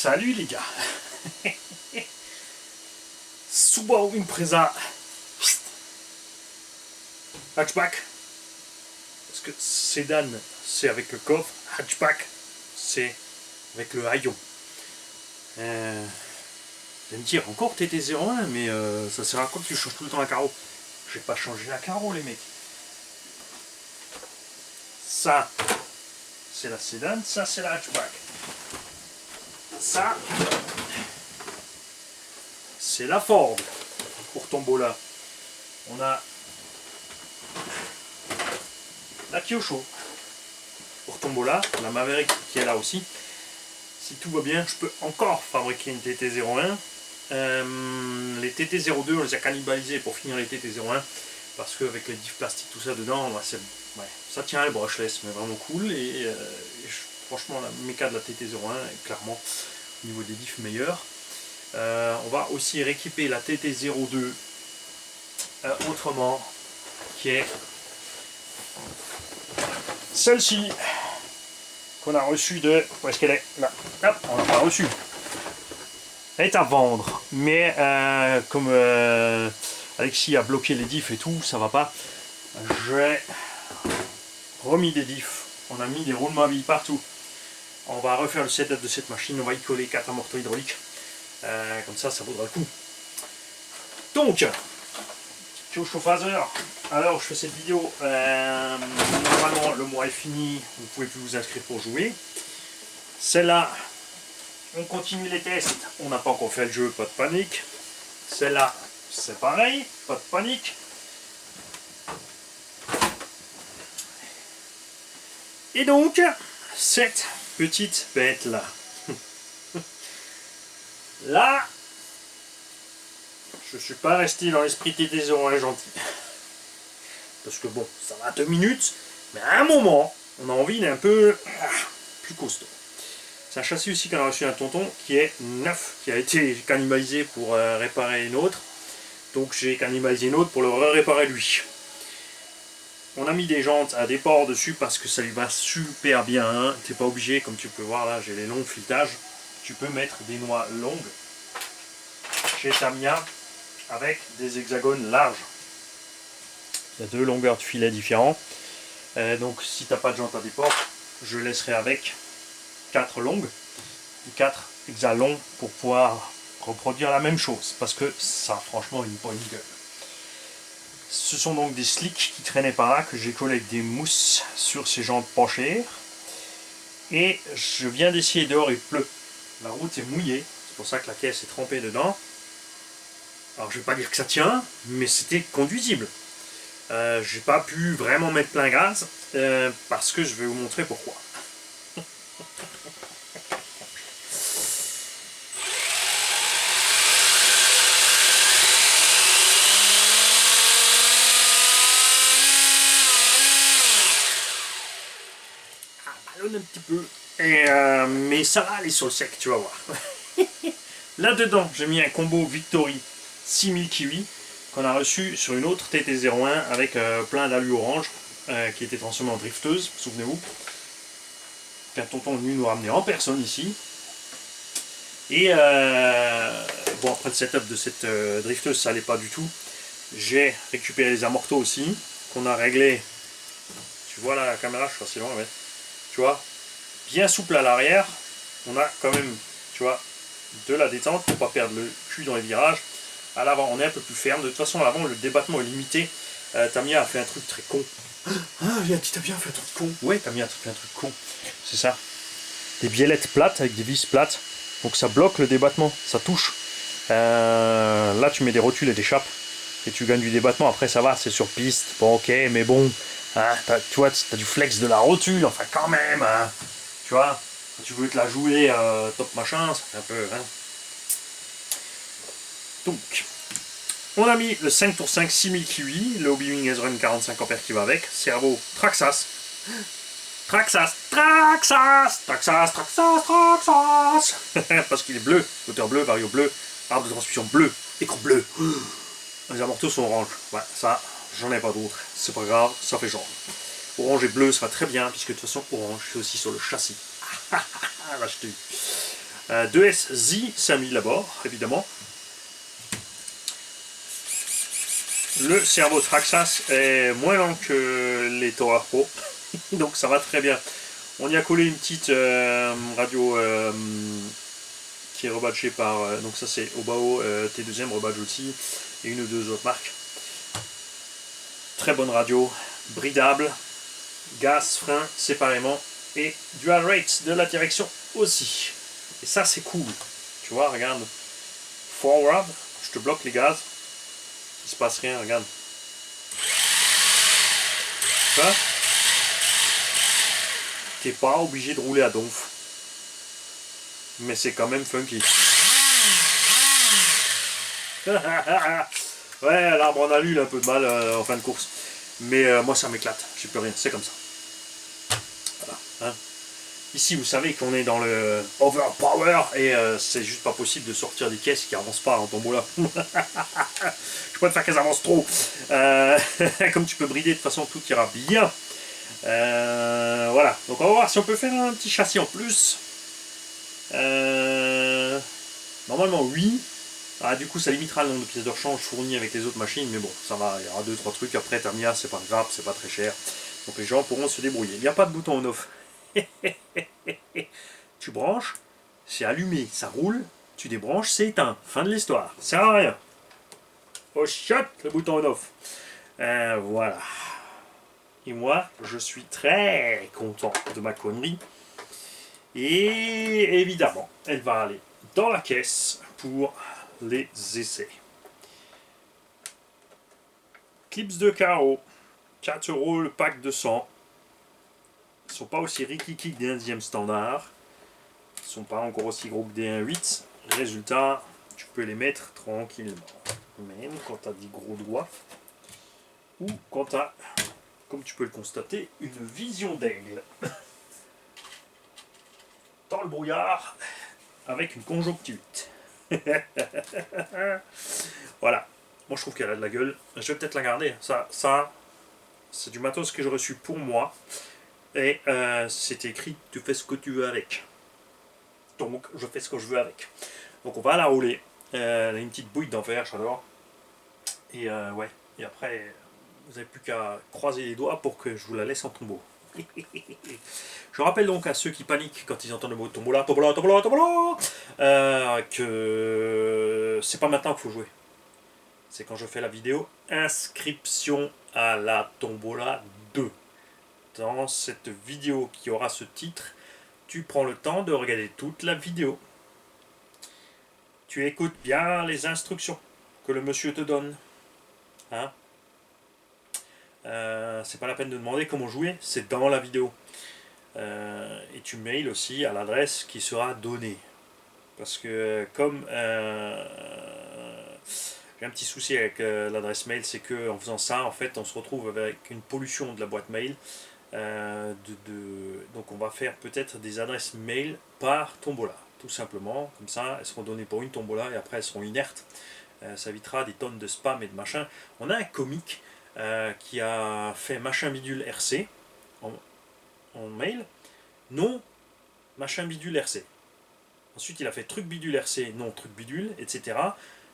Salut les gars. Subaru Impreza hatchback, parce que sédan c'est avec le coffre, hatchback c'est avec le haillon. Vous allez me dire encore TT01, mais ça sert à quoi que tu changes tout le temps la carreau? J'ai pas changé la carreau les mecs. Ça c'est la sédan, ça c'est la hatchback. Ça c'est la Ford pour Tombola. On a la Kyosho pour Tombola, la Maverick qui est là aussi. Si tout va bien, je peux encore fabriquer une TT01. Les TT02, on les a cannibalisés pour finir les TT01 parce qu'avec les diffs plastiques, tout ça dedans, ça tient les brushless, mais vraiment cool. Franchement, la méca de la TT01 est clairement au niveau des diffs meilleure. On va aussi rééquiper la TT02 autrement, qui est celle-ci qu'on a reçue de... Où est-ce qu'elle est? Là. Hop, on l'a pas reçue. Elle est à vendre, mais comme Alexis a bloqué les diffs et tout, ça va pas. J'ai remis des diffs, on a mis des roulements à billes partout. On va refaire le setup de cette machine, on va y coller 4 amortisseurs hydrauliques. Comme ça vaudra le coup. Donc, Kyosho-Phaser, alors je fais cette vidéo, normalement le mois est fini, vous pouvez plus vous inscrire pour jouer. Celle-là, on continue les tests, on n'a pas encore fait le jeu, pas de panique. Celle-là, c'est pareil, pas de panique. Et donc, cette petite bête-là. Là, je suis pas resté dans l'esprit TT01 gentil. Parce que bon, ça va 2 minutes, mais à un moment, on a envie d'un peu plus costaud. C'est un châssis aussi qu'on a reçu un tonton qui est neuf, qui a été cannibalisé pour réparer une autre. Donc j'ai cannibalisé une autre pour le réparer lui. On a mis des jantes à déport dessus parce que ça lui va super bien. Hein. Tu n'es pas obligé, comme tu peux voir là, j'ai les longs filetages. Tu peux mettre des noix longues chez Tamiya avec des hexagones larges. Il y a 2 longueurs de filet différents. Donc si tu n'as pas de jante à déport, je laisserai avec 4 longues et 4 hexas longs pour pouvoir reproduire la même chose. Parce que ça, franchement, il n'a pas une gueule. Ce sont donc des slicks qui traînaient par là que j'ai collé avec des mousses sur ces jantes pas chères. Et je viens d'essayer dehors, il pleut. La route est mouillée, c'est pour ça que la caisse est trempée dedans. Alors je vais pas dire que ça tient, mais c'était conduisible. J'ai pas pu vraiment mettre plein gaz, parce que je vais vous montrer pourquoi. Ballonne un petit peu. Mais ça va aller sur le sec, tu vas voir. Là-dedans, j'ai mis un combo Victory 6000 Kiwi qu'on a reçu sur une autre TT01 avec plein d'alu orange qui était transformé en drifteuse, souvenez-vous. Qu'un tonton est venu nous ramener en personne ici. Et bon, après le setup de cette drifteuse, ça n'allait pas du tout. J'ai récupéré les amortos aussi, qu'on a réglé. Tu vois la caméra, je suis assez loin, mais tu vois, bien souple à l'arrière. On a quand même, tu vois, de la détente pour ne pas perdre le cul dans les virages. À l'avant, on est un peu plus ferme. De toute façon, à l'avant, le débattement est limité. Tamiya a fait un truc très con. Tamiya a fait un truc con. Ouais, Tamiya a fait un truc con. C'est ça. Des biellettes plates avec des vis plates. Donc ça bloque le débattement. Ça touche. Là, tu mets des rotules et des chapes. Et tu gagnes du débattement. Après, ça va, c'est sur piste. Bon, ok, mais bon. Hein, tu vois, tu as du flex de la rotule. Enfin, quand même. Hein, tu vois. Quand tu veux te la jouer top machin, ça fait un peu... Hein. Donc, on a mis le 5x5 6000 Kiwi, le Hobby S-Run 45 A qui va avec, cerveau Traxxas, parce qu'il est bleu, moteur bleu, vario bleu, arbre de transmission bleu, écran bleu, les amortos sont orange, ouais, ça, j'en ai pas d'autres, c'est pas grave, ça fait genre. Orange et bleu, ça va très bien, puisque de toute façon, orange, c'est aussi sur le châssis. 2SZ 5000 d'abord, évidemment. Le servo Traxxas est moins lent que les Tower Pro, donc ça va très bien. On y a collé une petite radio qui est rebadgée par, donc ça c'est Obao T2M rebadge aussi, et une ou deux autres marques. Très bonne radio, bridable, gaz, frein séparément, et dual rate de la direction aussi. Et ça c'est cool, tu vois, regarde, forward, je te bloque les gaz, il se passe rien, regarde. Ça, t'es pas obligé de rouler à donf. Mais c'est quand même funky. Ouais, l'arbre en alu, il a un peu de mal en fin de course. Mais moi, ça m'éclate. J'ai plus rien, c'est comme ça. Voilà. Hein. Ici, vous savez qu'on est dans le overpower et c'est juste pas possible de sortir des caisses qui avancent pas en tombola. Je préfère qu'elles avancent trop. Comme tu peux brider, de toute façon, tout ira bien. Voilà. Donc, on va voir si on peut faire un petit châssis en plus. Normalement, oui. Ah, du coup, ça limitera le nombre de pièces de rechange fournies avec les autres machines, mais bon, ça va, il y aura 2-3 trucs. Après, Tamiya, c'est pas grave, c'est pas très cher. Donc les gens pourront se débrouiller. Il n'y a pas de bouton on-off. Tu branches, c'est allumé, ça roule. Tu débranches, c'est éteint. Fin de l'histoire. Ça sert à rien. Oh shot, le bouton on-off. Voilà. Et moi, je suis très content de ma connerie. Et évidemment, elle va aller dans la caisse pour les essais. Clips de carreau, 4 € le pack de 100. Ils ne sont pas aussi rikiki que des 1/10 standard. Ils ne sont pas encore aussi gros que des 1/8. Résultat, tu peux les mettre tranquillement. Même quand tu as des gros doigts. Ou quand tu as, comme tu peux le constater, une vision d'aigle. Dans le brouillard, avec une conjonctivite. Voilà. Moi je trouve qu'elle a de la gueule. Je vais peut-être la garder. Ça c'est du matos que j'ai reçu pour moi. Et c'est écrit tu fais ce que tu veux avec. Donc je fais ce que je veux avec. Donc on va la rouler. Elle a une petite bouille d'enfer, j'adore. Et ouais. Et après, vous n'avez plus qu'à croiser les doigts pour que je vous la laisse en tombeau. Je rappelle donc à ceux qui paniquent quand ils entendent le mot tombola, tombola, tombola, tombola, que c'est pas maintenant qu'il faut jouer. C'est quand je fais la vidéo inscription à la tombola 2. Dans cette vidéo qui aura ce titre, tu prends le temps de regarder toute la vidéo. Tu écoutes bien les instructions que le monsieur te donne. Hein? C'est pas la peine de demander comment jouer, c'est dans la vidéo. Et tu mails aussi à l'adresse qui sera donnée. Parce que comme j'ai un petit souci avec l'adresse mail, c'est que en faisant ça, en fait, on se retrouve avec une pollution de la boîte mail. Donc on va faire peut-être des adresses mail par tombola, tout simplement. Comme ça, elles seront données pour une tombola et après elles seront inertes. Ça évitera des tonnes de spam et de machin. On a un comique qui a fait machin bidule RC en mail, non machin bidule RC. Ensuite il a fait truc bidule RC, non truc bidule, etc.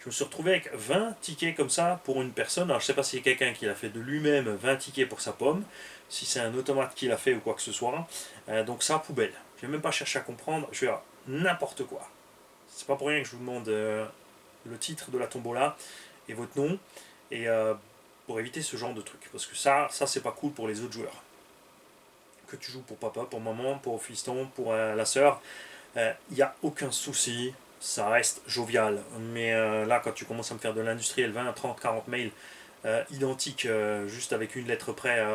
Je me suis retrouvé avec 20 tickets comme ça pour une personne. Alors je sais pas si c'est quelqu'un qui l'a fait de lui-même 20 tickets pour sa pomme, si c'est un automate qui l'a fait ou quoi que ce soit. Donc ça, poubelle. Je vais même pas chercher à comprendre, je vais dire n'importe quoi. C'est pas pour rien que je vous demande le titre de la tombola et votre nom, et pour éviter ce genre de truc. Parce que ça c'est pas cool pour les autres joueurs. Que tu joues pour papa, pour maman, pour fiston, pour la sœur, il n'y a aucun souci. Ça reste jovial, mais là quand tu commences à me faire de l'industriel 20, 30, 40 mails identiques, juste avec une lettre près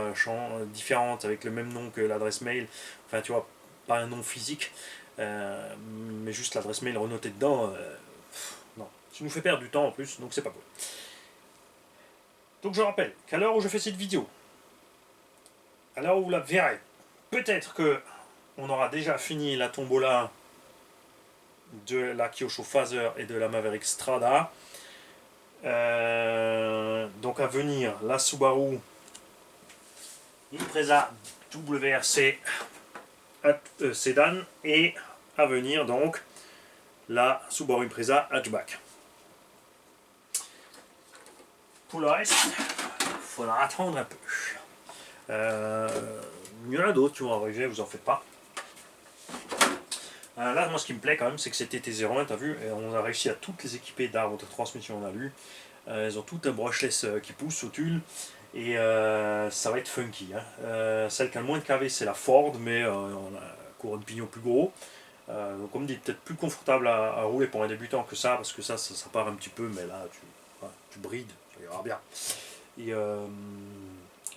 différente, avec le même nom que l'adresse mail, enfin tu vois, pas un nom physique, mais juste l'adresse mail renotée dedans, non, tu nous fais perdre du temps en plus, donc c'est pas cool. Donc je rappelle qu'à l'heure où je fais cette vidéo, à l'heure où vous la verrez, peut-être que on aura déjà fini la tombola de la Kyosho Phaser et de la Maverick Strada. Donc à venir la Subaru Impreza WRC Sedan, et à venir donc la Subaru Impreza hatchback. Pour le reste, il faudra attendre un peu. Il y en a d'autres qui vont arriver, vous en faites pas. Là, moi, ce qui me plaît quand même, c'est que c'était T01, t'as vu, et on a réussi à toutes les équiper d'arbres de transmission, on a lu. Elles ont tout un brushless qui pousse au tulle, et ça va être funky. Hein. Celle qui a le moins de KV, c'est la Ford, mais on a un courant de pignon plus gros. Donc, comme dit, peut-être plus confortable à rouler pour un débutant que ça, parce que ça part un petit peu, mais là, tu brides, ça ira bien. Et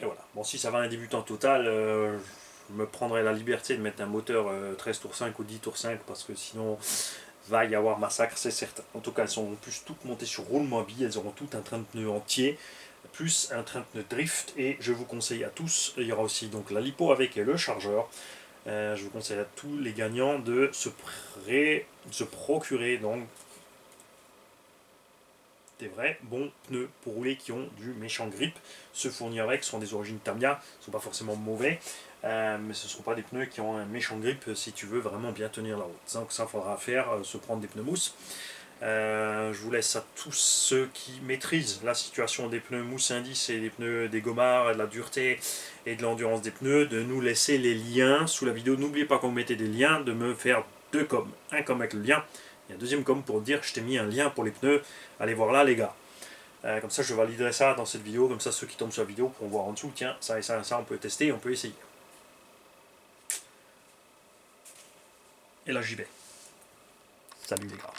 voilà. Bon, si ça va à un débutant total, je me prendrai la liberté de mettre un moteur 13 tours 5 ou 10 tours 5 parce que sinon va y avoir massacre, c'est certain. En tout cas, elles sont en plus toutes montées sur roule mobile, elles auront toutes un train de pneu entier, plus un train de pneu drift, et je vous conseille à tous, il y aura aussi donc la lipo avec et le chargeur. Je vous conseille à tous les gagnants de se procurer donc des vrais bons pneus pour rouler qui ont du méchant grip. Ceux fournis avec sont des origines Tamiya, ne sont pas forcément mauvais, mais ce ne sont pas des pneus qui ont un méchant grip si tu veux vraiment bien tenir la route. Donc ça faudra faire, se prendre des pneus mousse. Je vous laisse à tous ceux qui maîtrisent la situation des pneus mousse indice et des pneus des gommards, de la dureté et de l'endurance des pneus, de nous laisser les liens sous la vidéo. N'oubliez pas quand vous mettez des liens de me faire 2 coms. Un com avec le lien et un deuxième com pour dire je t'ai mis un lien pour les pneus, allez voir là les gars. Comme ça je validerai ça dans cette vidéo, comme ça ceux qui tombent sur la vidéo pourront voir en dessous, tiens ça et ça, ça on peut tester, on peut essayer. Et là j'y vais. Salut les gars.